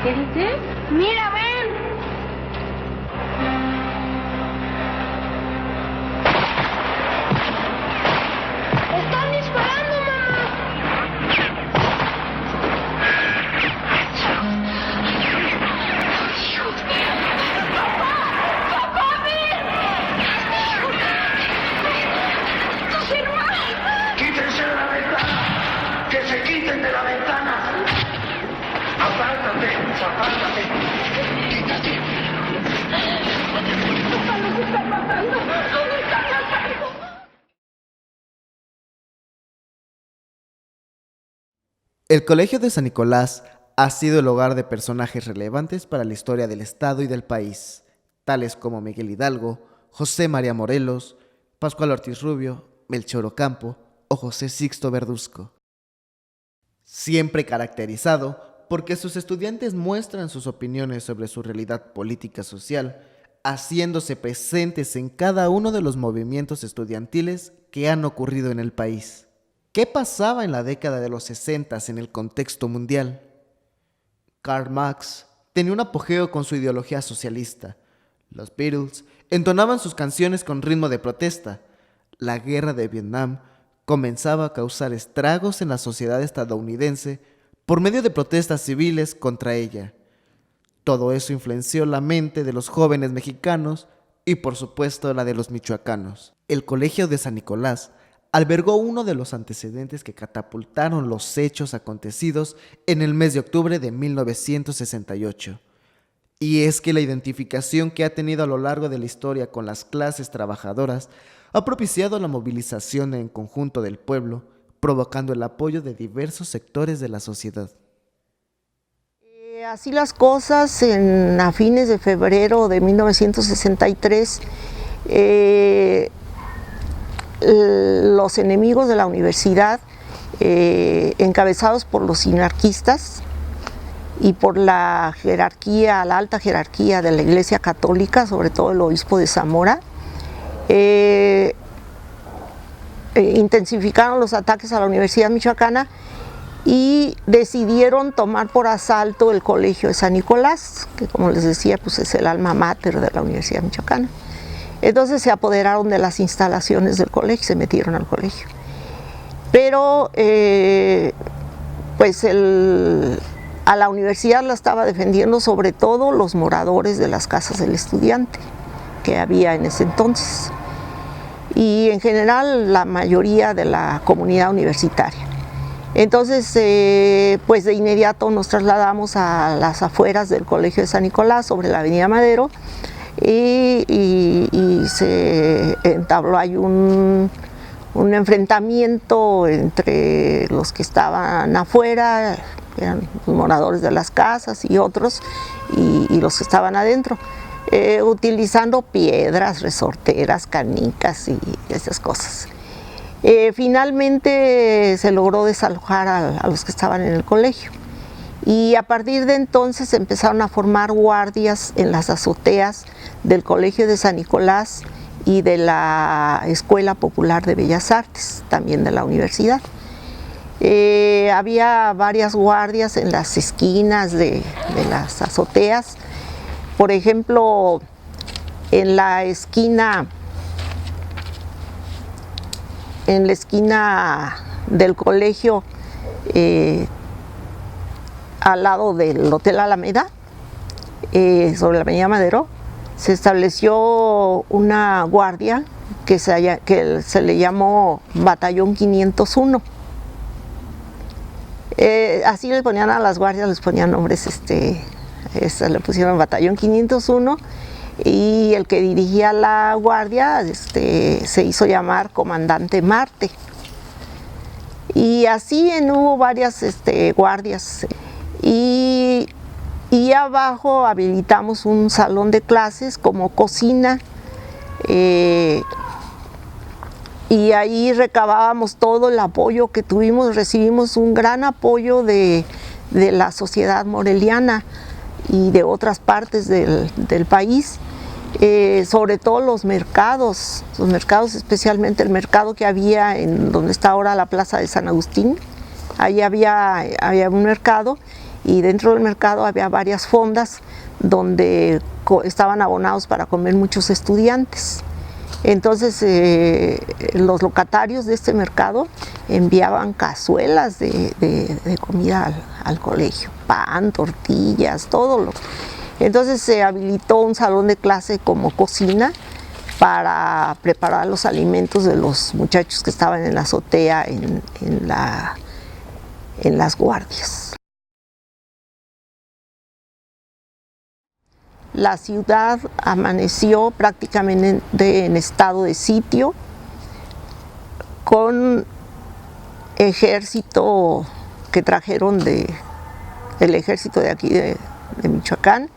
¿Qué dices? ¡Mira, ven! ¡Están disparando, mamá! ¡Papá, ven! ¡Tus hermanos! ¡Quítense de la ventana! ¡Que se quiten de la ventana! ¡Apártate! ¡Apártate! ¡Quítate! ¡Papá, nos están matando! ¡Nos están matando! El Colegio de San Nicolás ha sido el hogar de personajes relevantes para la historia del Estado y del país, tales como Miguel Hidalgo, José María Morelos, Pascual Ortiz Rubio, Melchor Ocampo o José Sixto Verduzco. Siempre caracterizado porque sus estudiantes muestran sus opiniones sobre su realidad política social, haciéndose presentes en cada uno de los movimientos estudiantiles que han ocurrido en el país. ¿Qué pasaba en la década de los 60 en el contexto mundial? Karl Marx tenía un apogeo con su ideología socialista. Los Beatles entonaban sus canciones con ritmo de protesta. La guerra de Vietnam comenzaba a causar estragos en la sociedad estadounidense por medio de protestas civiles contra ella. Todo eso influenció la mente de los jóvenes mexicanos y, por supuesto, la de los michoacanos. El Colegio de San Nicolás albergó uno de los antecedentes que catapultaron los hechos acontecidos en el mes de octubre de 1968. Y es que la identificación que ha tenido a lo largo de la historia con las clases trabajadoras ha propiciado la movilización en conjunto del pueblo, provocando el apoyo de diversos sectores de la sociedad. Así las cosas, a fines de febrero de 1963, los enemigos de la universidad, encabezados por los sinarquistas y por la jerarquía, la alta jerarquía de la Iglesia Católica, sobre todo el obispo de Zamora, intensificaron los ataques a la Universidad Michoacana y decidieron tomar por asalto el Colegio de San Nicolás, que, como les decía, pues es el alma mater de la Universidad Michoacana. Entonces se apoderaron de las instalaciones del colegio, se metieron al colegio. Pero pues a la universidad la estaba defendiendo sobre todo los moradores de las casas del estudiante que había en ese entonces, y en general la mayoría de la comunidad universitaria. Entonces pues de inmediato nos trasladamos a las afueras del Colegio de San Nicolás, sobre la avenida Madero, y se entabló ahí un enfrentamiento entre los que estaban afuera, eran los moradores de las casas y otros, y los que estaban adentro, utilizando piedras, resorteras, canicas y esas cosas. Finalmente se logró desalojar a los que estaban en el colegio, y a partir de entonces empezaron a formar guardias en las azoteas del Colegio de San Nicolás y de la Escuela Popular de Bellas Artes, también de la universidad. Había varias guardias en las esquinas de las azoteas. Por ejemplo, en la esquina del colegio, al lado del Hotel Alameda, sobre la avenida Madero, se estableció una guardia que se le llamó Batallón 501. Así le ponían a las guardias, les ponían nombres, le pusieron Batallón 501, y el que dirigía la guardia se hizo llamar Comandante Marte. Y así hubo varias guardias. Y abajo habilitamos un salón de clases como cocina, y ahí recabábamos todo el apoyo que tuvimos. Recibimos un gran apoyo de la sociedad moreliana y de otras partes del país, sobre todo los mercados, especialmente el mercado que había en donde está ahora la Plaza de San Agustín. Ahí había un mercado, y dentro del mercado había varias fondas donde estaban abonados para comer muchos estudiantes. Entonces los locatarios de este mercado enviaban cazuelas de comida al colegio, pan, tortillas, todo lo. Entonces se habilitó un salón de clase como cocina para preparar los alimentos de los muchachos que estaban en la azotea en las guardias. La ciudad amaneció prácticamente en estado de sitio, con ejército que trajeron del ejército de aquí de Michoacán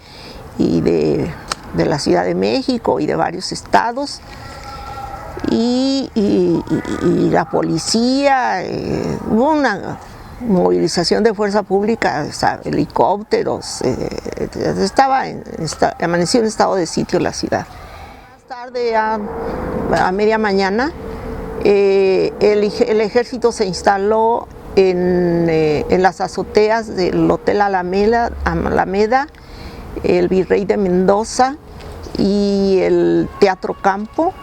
y de la Ciudad de México y de varios estados, y la policía, hubo una movilización de fuerza pública, helicópteros, amaneció en estado de sitio la ciudad. Más tarde, a media mañana, el ejército se instaló en las azoteas del Hotel Alameda, el Virrey de Mendoza y el Teatro Campo,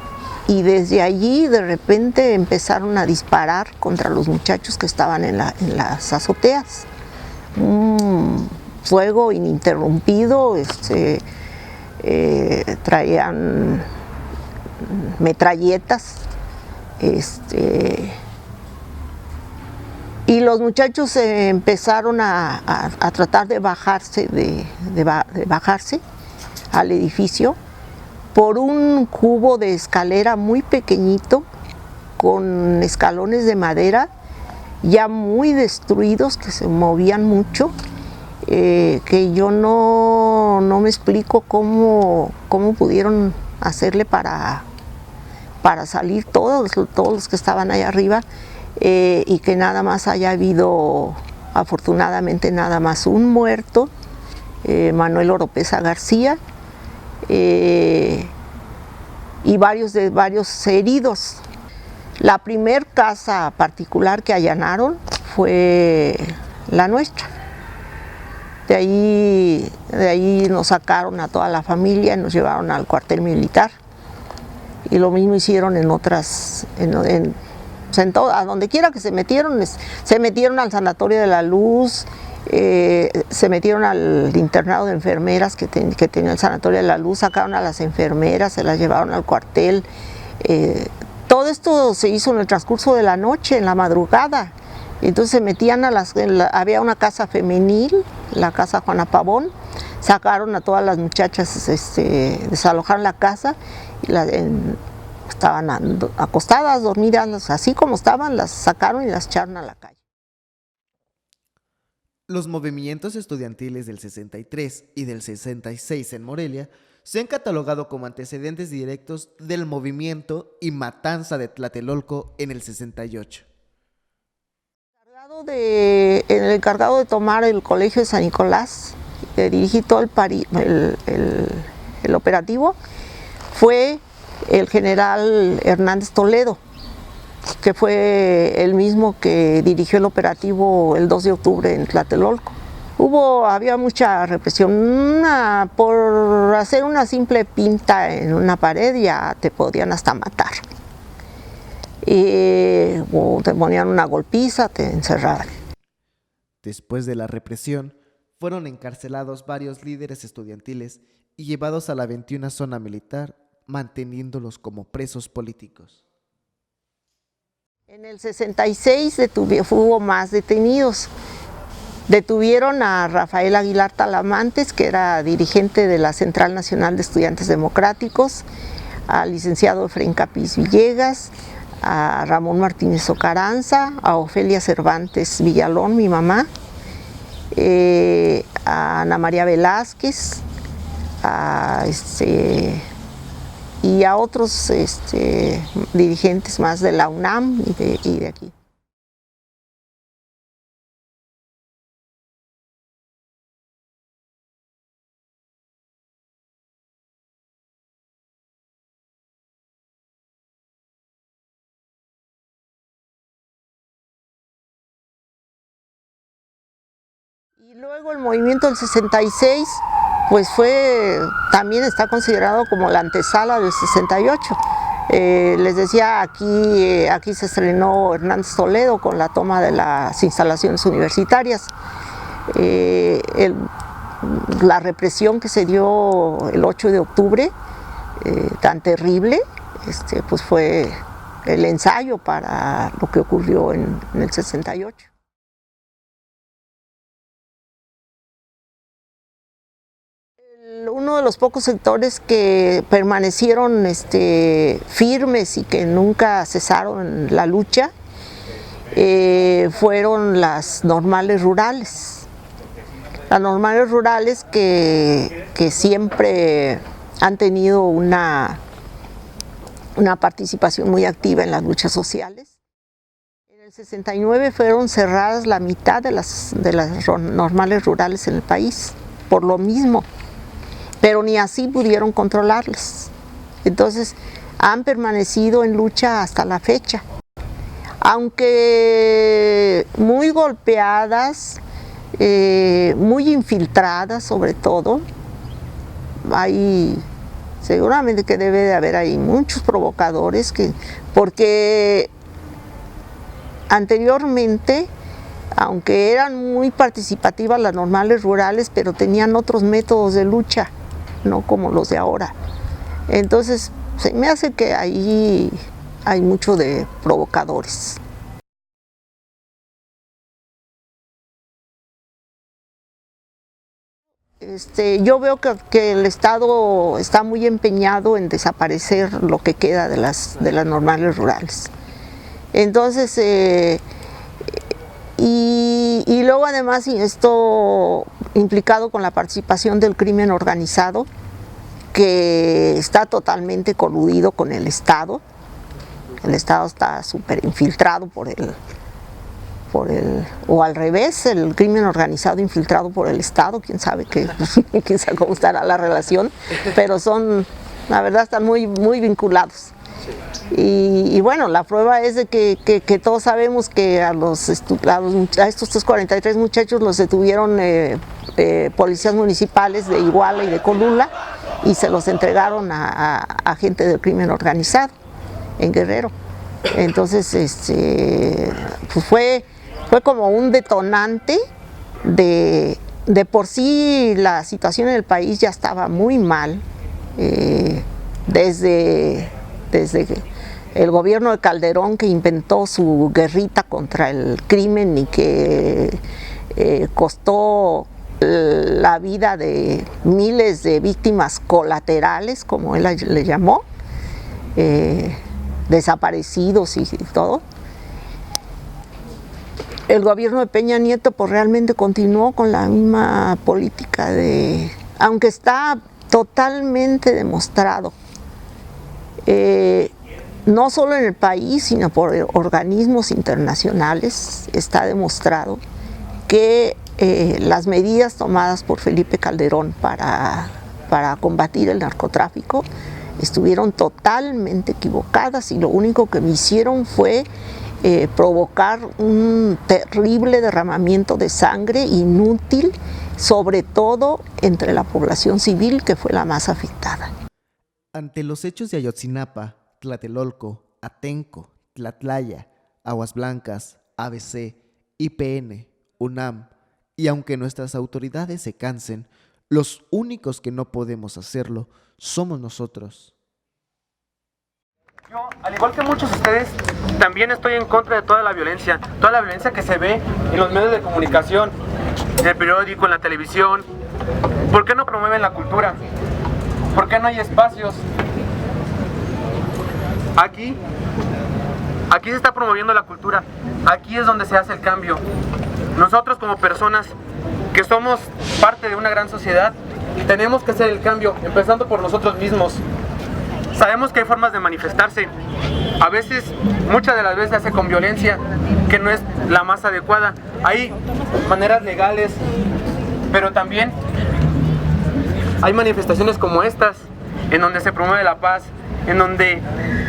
y desde allí de repente empezaron a disparar contra los muchachos que estaban en las azoteas. Un fuego ininterrumpido, traían metralletas, y los muchachos empezaron a tratar de bajarse, bajarse al edificio por un cubo de escalera muy pequeñito, con escalones de madera ya muy destruidos, que se movían mucho, que yo no me explico cómo pudieron hacerle para salir todos los que estaban allá arriba, y que nada más haya habido, afortunadamente, nada más un muerto, Manuel Oropesa García, y varios heridos. La primer casa particular que allanaron fue la nuestra. De ahí nos sacaron a toda la familia y nos llevaron al cuartel militar. Y lo mismo hicieron en otras, a donde quiera que se metieron al Sanatorio de la Luz, se metieron al internado de enfermeras que tenía el Sanatorio de la Luz, sacaron a las enfermeras, se las llevaron al cuartel. Todo esto se hizo en el transcurso de la noche, en la madrugada. Entonces se metían había una casa femenil, la casa Juana Pavón, sacaron a todas las muchachas, desalojaron la casa y estaban acostadas, dormidas, así como estaban, las sacaron y las echaron a la calle. Los movimientos estudiantiles del 63 y del 66 en Morelia se han catalogado como antecedentes directos del movimiento y matanza de Tlatelolco en el 68. El encargado de tomar el colegio de San Nicolás, que dirigí todo el operativo, fue el general Hernández Toledo, que fue el mismo que dirigió el operativo el 2 de octubre en Tlatelolco. Había mucha represión, por hacer una simple pinta en una pared ya te podían hasta matar. O te ponían una golpiza, te encerraban. Después de la represión, fueron encarcelados varios líderes estudiantiles y llevados a la 21 zona militar, manteniéndolos como presos políticos. En el 66 hubo más detenidos. Detuvieron a Rafael Aguilar Talamantes, que era dirigente de la Central Nacional de Estudiantes Democráticos, al licenciado Efraín Capiz Villegas, a Ramón Martínez Ocaranza, a Ofelia Cervantes Villalón, mi mamá, a Ana María Velázquez, y a otros dirigentes más de la UNAM y de aquí. Y luego el movimiento del 66, pues también está considerado como la antesala del 68. Les decía, aquí se estrenó Hernández Toledo con la toma de las instalaciones universitarias. La represión que se dio el 8 de octubre, tan terrible, pues fue el ensayo para lo que ocurrió en el 68. Uno de los pocos sectores que permanecieron firmes y que nunca cesaron la lucha fueron las normales rurales. Las normales rurales que siempre han tenido una participación muy activa en las luchas sociales. En el 69 fueron cerradas la mitad de las normales rurales en el país, por lo mismo, pero ni así pudieron controlarlas. Entonces han permanecido en lucha hasta la fecha. Aunque muy golpeadas, muy infiltradas sobre todo, seguramente que debe de haber ahí muchos provocadores, porque anteriormente, aunque eran muy participativas las normales rurales, pero tenían otros métodos de lucha, no como los de ahora. Entonces, se me hace que ahí hay mucho de provocadores. Yo veo que el Estado está muy empeñado en desaparecer lo que queda de las normales rurales. Entonces, y luego además esto implicado con la participación del crimen organizado, que está totalmente coludido con el Estado. El Estado está súper infiltrado o al revés, el crimen organizado infiltrado por el Estado, quién sabe cómo estará la relación, pero la verdad están muy, muy vinculados. Y bueno, la prueba es de que todos sabemos que a estos 343 muchachos los detuvieron policías municipales de Iguala y de Colula y se los entregaron a gente del crimen organizado en Guerrero. Entonces, pues fue como un detonante de por sí la situación en el país ya estaba muy mal, desde el gobierno de Calderón, que inventó su guerrita contra el crimen y que costó la vida de miles de víctimas colaterales, como él le llamó, desaparecidos y todo. El gobierno de Peña Nieto pues realmente continuó con la misma política aunque está totalmente demostrado, no solo en el país, sino por organismos internacionales, está demostrado que las medidas tomadas por Felipe Calderón para combatir el narcotráfico estuvieron totalmente equivocadas y lo único que me hicieron fue provocar un terrible derramamiento de sangre inútil, sobre todo entre la población civil, que fue la más afectada. Ante los hechos de Ayotzinapa, Tlatelolco, Atenco, Tlatlaya, Aguas Blancas, ABC, IPN, UNAM, y aunque nuestras autoridades se cansen, los únicos que no podemos hacerlo somos nosotros. Yo, al igual que muchos de ustedes, también estoy en contra de toda la violencia que se ve en los medios de comunicación, en el periódico, en la televisión. ¿Por qué no promueven la cultura? ¿Por qué no hay espacios? Aquí se está promoviendo la cultura, aquí es donde se hace el cambio. Nosotros como personas que somos parte de una gran sociedad, tenemos que hacer el cambio, empezando por nosotros mismos. Sabemos que hay formas de manifestarse, a veces, muchas de las veces se hace con violencia, que no es la más adecuada. Hay maneras legales, pero también hay manifestaciones como estas, en donde se promueve la paz, en donde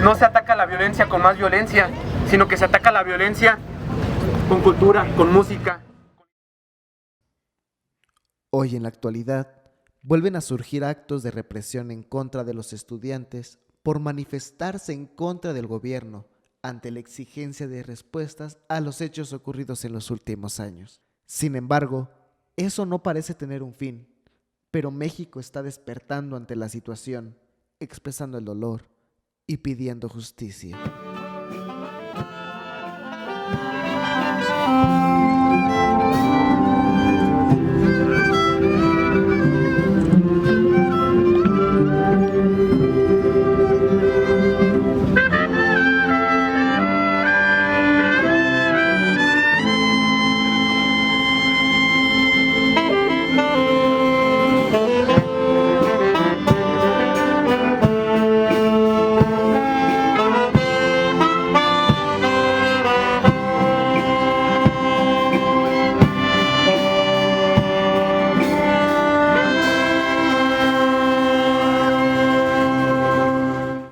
no se ataca la violencia con más violencia, sino que se ataca la violencia con cultura, con música. Hoy en la actualidad, vuelven a surgir actos de represión en contra de los estudiantes por manifestarse en contra del gobierno ante la exigencia de respuestas a los hechos ocurridos en los últimos años. Sin embargo, eso no parece tener un fin, pero México está despertando ante la situación, expresando el dolor y pidiendo justicia.